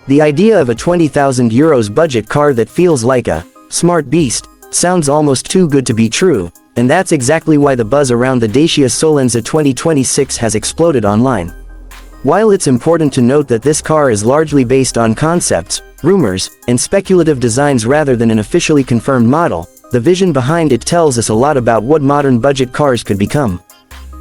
The idea of a €20,000 budget car that feels like a smart beast sounds almost too good to be true, and that's exactly why the buzz around the Dacia Solenza 2026 has exploded online. While it's important to note that this car is largely based on concepts, rumors, and speculative designs rather than an officially confirmed model, the vision behind it tells us a lot about what modern budget cars could become.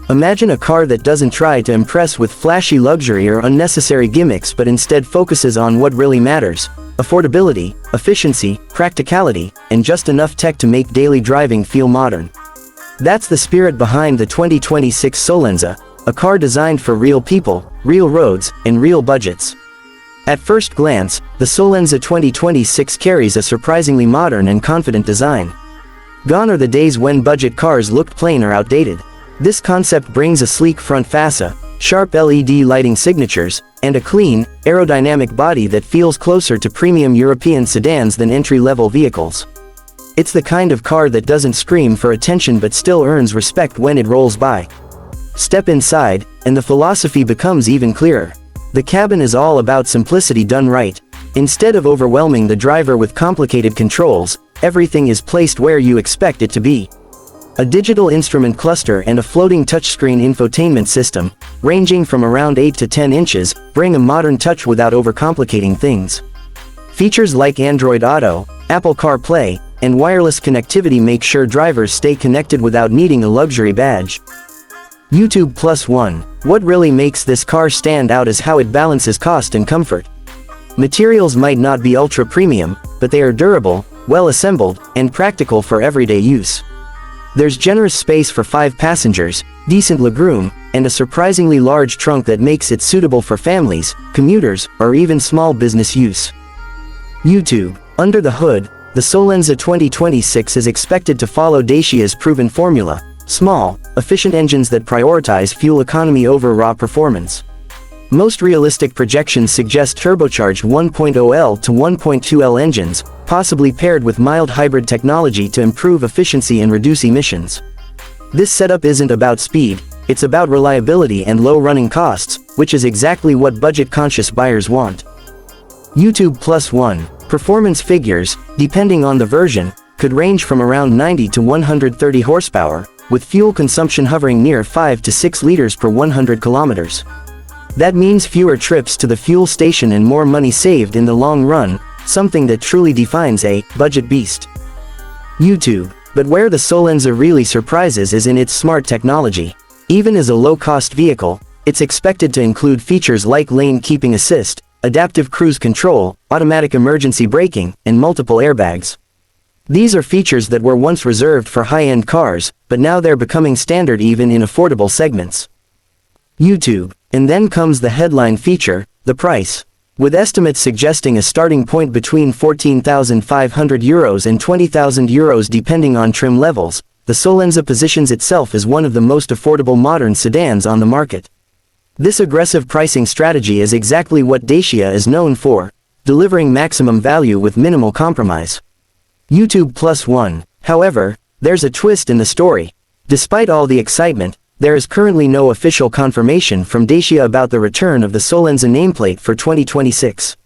Imagine a car that doesn't try to impress with flashy luxury or unnecessary gimmicks but instead focuses on what really matters: affordability, efficiency, practicality, and just enough tech to make daily driving feel modern. That's the spirit behind the 2026 Solenza, a car designed for real people, real roads, and real budgets. At first glance, the Solenza 2026 carries a surprisingly modern and confident design. Gone are the days when budget cars looked plain or outdated. This concept brings a sleek front fascia, sharp LED lighting signatures, and a clean, aerodynamic body that feels closer to premium European sedans than entry-level vehicles. It's the kind of car that doesn't scream for attention but still earns respect when it rolls by. Step inside, and the philosophy becomes even clearer. The cabin is all about simplicity done right. Instead of overwhelming the driver with complicated controls, everything is placed where you expect it to be. A digital instrument cluster and a floating touchscreen infotainment system, ranging from around 8 to 10 inches, bring a modern touch without overcomplicating things. Features like Android Auto, Apple CarPlay, and wireless connectivity make sure drivers stay connected without needing a luxury badge. YouTube Plus One. What really makes this car stand out is how it balances cost and comfort. Materials might not be ultra premium, but they are durable, well assembled, and practical for everyday use. There's generous space for 5 passengers, decent legroom, and a surprisingly large trunk that makes it suitable for families, commuters, or even small business use. YouTube. Under the hood, the Solenza 2026 is expected to follow Dacia's proven formula: small, efficient engines that prioritize fuel economy over raw performance. Most realistic projections suggest turbocharged 1.0L to 1.2L engines, possibly paired with mild hybrid technology to improve efficiency and reduce emissions. This setup isn't about speed, it's about reliability and low running costs, which is exactly what budget-conscious buyers want. YouTube Plus One. Performance figures, depending on the version, could range from around 90 to 130 horsepower, with fuel consumption hovering near 5 to 6 liters per 100 kilometers. That means fewer trips to the fuel station and more money saved in the long run, something that truly defines a budget beast. YouTube. But where the Solenza really surprises is in its smart technology. Even as a low-cost vehicle, it's expected to include features like lane keeping assist, adaptive cruise control, automatic emergency braking, and multiple airbags. These are features that were once reserved for high-end cars, but now they're becoming standard even in affordable segments. YouTube. And then comes the headline feature: the price. With estimates suggesting a starting point between €14,500 and €20,000 depending on trim levels, the Solenza positions itself as one of the most affordable modern sedans on the market. This aggressive pricing strategy is exactly what Dacia is known for, delivering maximum value with minimal compromise. YouTube Plus One. However, there's a twist in the story. Despite all the excitement, there is currently no official confirmation from Dacia about the return of the Solenza nameplate for 2026.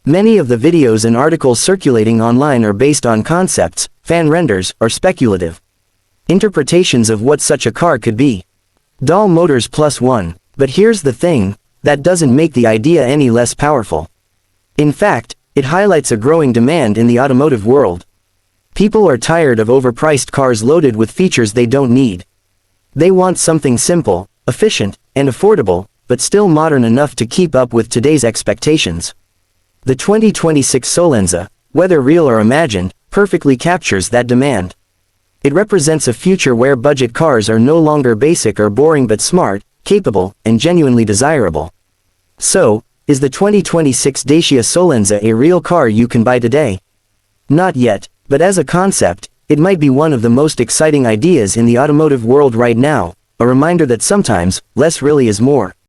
Many of the videos and articles circulating online are based on concepts, fan renders, or speculative interpretations of what such a car could be. Doll Motors Plus One. But here's the thing, that doesn't make the idea any less powerful. In fact, it highlights a growing demand in the automotive world. People are tired of overpriced cars loaded with features they don't need. They want something simple, efficient, and affordable, but still modern enough to keep up with today's expectations. The 2026 Solenza, whether real or imagined, perfectly captures that demand. It represents a future where budget cars are no longer basic or boring but smart, capable, and genuinely desirable. So, is the 2026 Dacia Solenza a real car you can buy today? Not yet, but as a concept, it might be one of the most exciting ideas in the automotive world right now, a reminder that sometimes, less really is more.